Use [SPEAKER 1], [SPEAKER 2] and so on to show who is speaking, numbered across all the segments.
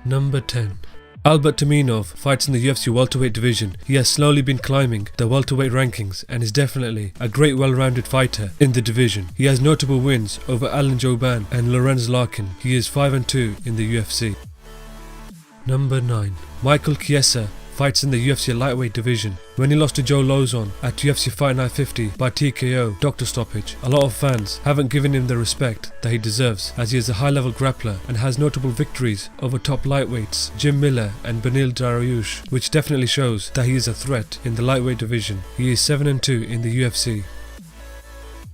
[SPEAKER 1] Number 10. Albert Tumenov fights in the UFC welterweight division. He has slowly been climbing the welterweight rankings and is definitely a great well-rounded fighter in the division. He has notable wins over Alan Jouban and Lorenz Larkin. He is 5-2 in the UFC. Number 9. Michael Chiesa fights in the UFC lightweight division. When he lost to Joe Lozon at UFC Fight Night 50 by TKO doctor stoppage, a lot of fans haven't given him the respect that he deserves, as he is a high-level grappler and has notable victories over top lightweights Jim Miller and Benil Dariush, which definitely shows that he is a threat in the lightweight division. He is 7-2 in the UFC.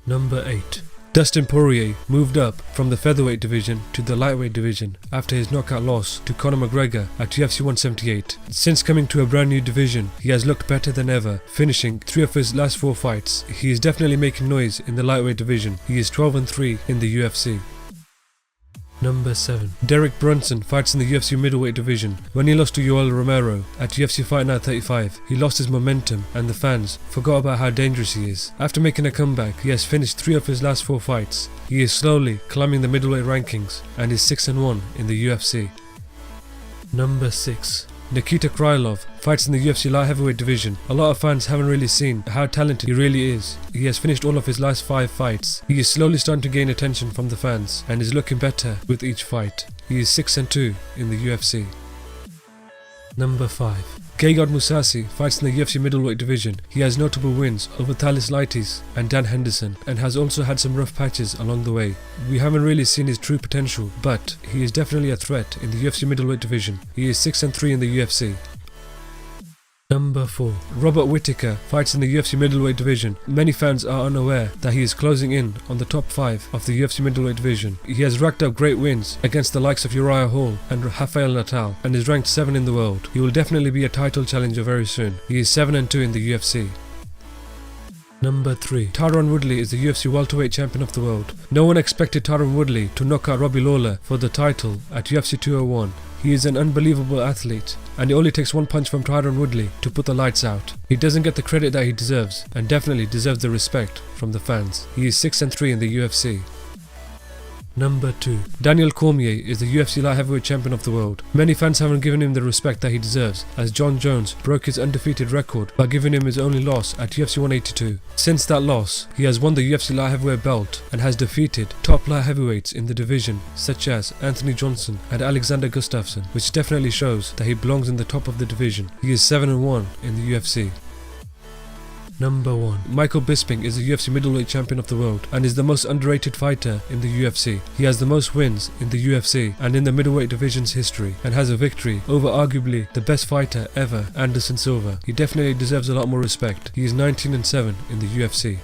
[SPEAKER 1] Number 8. Dustin Poirier moved up from the featherweight division to the lightweight division after his knockout loss to Conor McGregor at UFC 178. Since coming to a brand new division, he has looked better than ever, finishing 3 of his last 4 fights. He is definitely making noise in the lightweight division. He is 12-3 in the UFC. Number 7. Derek Brunson fights in the UFC Middleweight Division. When he lost to Yoel Romero at UFC Fight Night 35, he lost his momentum and the fans forgot about how dangerous he is. After making a comeback, he has finished 3 of his last 4 fights. He is slowly climbing the middleweight rankings and is 6-1 in the UFC. Number 6. Nikita Krylov fights in the UFC Light Heavyweight Division. A lot of fans haven't really seen how talented he really is. He has finished all of his last 5 fights. He is slowly starting to gain attention from the fans and is looking better with each fight. He is 6-2 in the UFC. Number 5. Gegard Mousasi fights in the UFC Middleweight Division. He has notable wins over Thales Leites and Dan Henderson and has also had some rough patches along the way. We haven't really seen his true potential, but he is definitely a threat in the UFC Middleweight Division. He is 6-3 in the UFC. Number 4. Robert Whittaker fights in the UFC Middleweight Division. Many fans are unaware that he is closing in on the top 5 of the UFC Middleweight Division. He has racked up great wins against the likes of Uriah Hall and Rafael Natal and is ranked 7 in the world. He will definitely be a title challenger very soon. He is 7-2 in the UFC. Number 3. Tyron Woodley is the UFC welterweight champion of the world. No one expected Tyron Woodley to knock out Robbie Lawler for the title at UFC 201. He is an unbelievable athlete, and it only takes one punch from Tyron Woodley to put the lights out. He doesn't get the credit that he deserves, and definitely deserves the respect from the fans. He is 6-3 in the UFC. Number 2. Daniel Cormier is the UFC Light Heavyweight Champion of the world. Many fans haven't given him the respect that he deserves, as Jon Jones broke his undefeated record by giving him his only loss at UFC 182. Since that loss, he has won the UFC Light Heavyweight belt and has defeated top light heavyweights in the division such as Anthony Johnson and Alexander Gustafsson, which definitely shows that he belongs in the top of the division. He is 7-1 in the UFC. Number 1. Michael Bisping is the UFC Middleweight Champion of the world and is the most underrated fighter in the UFC. He has the most wins in the UFC and in the middleweight division's history and has a victory over arguably the best fighter ever, Anderson Silva. He definitely deserves a lot more respect. He is 19-7 in the UFC.